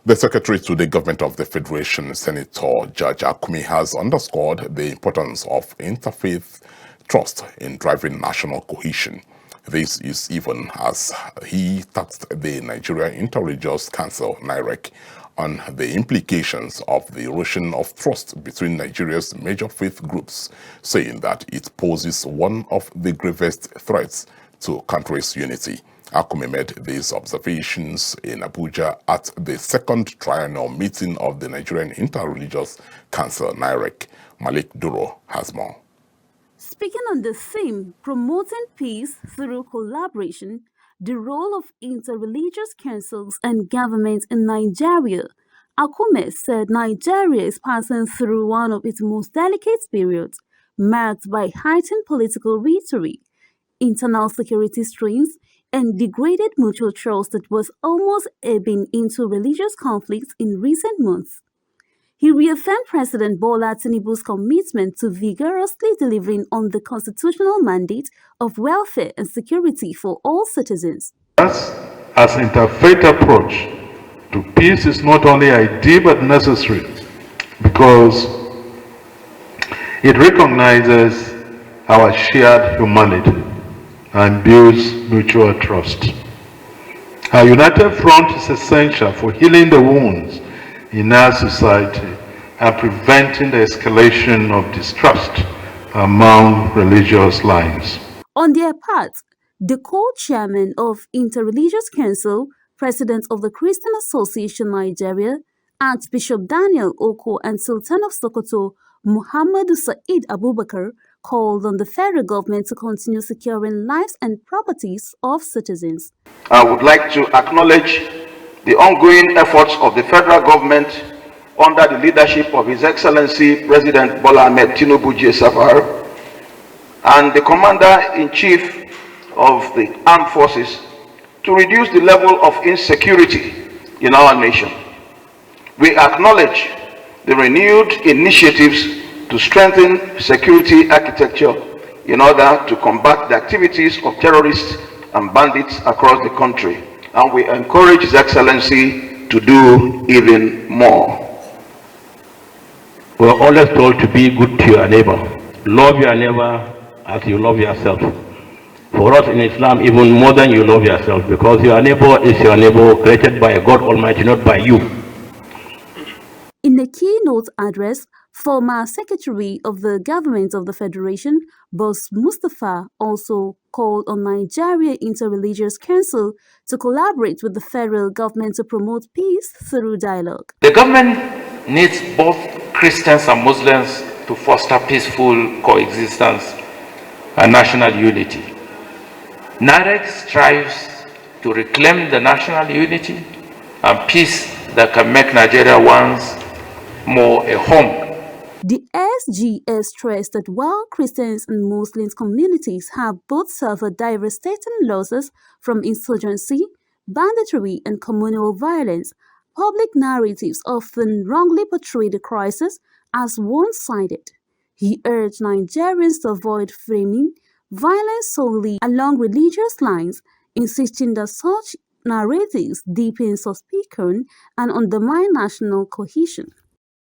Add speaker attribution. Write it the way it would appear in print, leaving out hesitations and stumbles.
Speaker 1: The Secretary to the Government of the Federation, Senator George Akume, has underscored the importance of interfaith trust in driving national cohesion. This is even as he tasked the Nigeria Interreligious Council, NIREC, on the implications of the erosion of trust between Nigeria's major faith groups, saying that it poses one of the gravest threats to country's unity. Akume made these observations in Abuja at the second triennial meeting of the Nigerian Interreligious Council, NIREC. Malik Duro has more.
Speaker 2: Speaking on the theme, promoting peace through collaboration, the role of interreligious councils and governments in Nigeria, Akume said Nigeria is passing through one of its most delicate periods, marked by heightened political rhetoric, internal security strains, and degraded mutual trust that was almost ebbing into religious conflicts in recent months. He reaffirmed President Bola Tinubu's commitment to vigorously delivering on the constitutional mandate of welfare and security for all citizens.
Speaker 3: As interfaith approach to peace is not only ideal but necessary because it recognizes our shared humanity and builds mutual trust. Our united front is essential for healing the wounds in our society and preventing the escalation of distrust among religious lines.
Speaker 2: On their part, the co-chairman of Interreligious Council, President of the Christian Association Nigeria, Archbishop Daniel Oko and Sultan of Sokoto, Muhammadu Sa'id Abubakar, called on the federal government to continue securing lives and properties of citizens.
Speaker 4: I would like to acknowledge the ongoing efforts of the federal government under the leadership of His Excellency President Bola Ahmed Tinubu Safar and the Commander-in-Chief of the Armed Forces to reduce the level of insecurity in our nation. We acknowledge the renewed initiatives to strengthen security architecture in order to combat the activities of terrorists and bandits across the country, and we encourage His Excellency to do even more.
Speaker 5: We're always told to be good to your neighbor. Love your neighbor as you love yourself. For us in Islam, even more than you love yourself, because your neighbor is your neighbor created by God Almighty, not by you.
Speaker 2: In a keynote address, former Secretary of the Government of the Federation, Boss Mustafa, also called on Nigeria Interreligious Council to collaborate with the federal government to promote peace through dialogue.
Speaker 6: The government needs both Christians and Muslims to foster peaceful coexistence and national unity. NIREC strives to reclaim the national unity and peace that can make Nigeria once more a home.
Speaker 2: The SGS stressed that while Christians and Muslim communities have both suffered devastating losses from insurgency, banditry, and communal violence, public narratives often wrongly portray the crisis as one-sided. He urged Nigerians to avoid framing violence solely along religious lines, insisting that such narratives deepen suspicion and undermine national cohesion.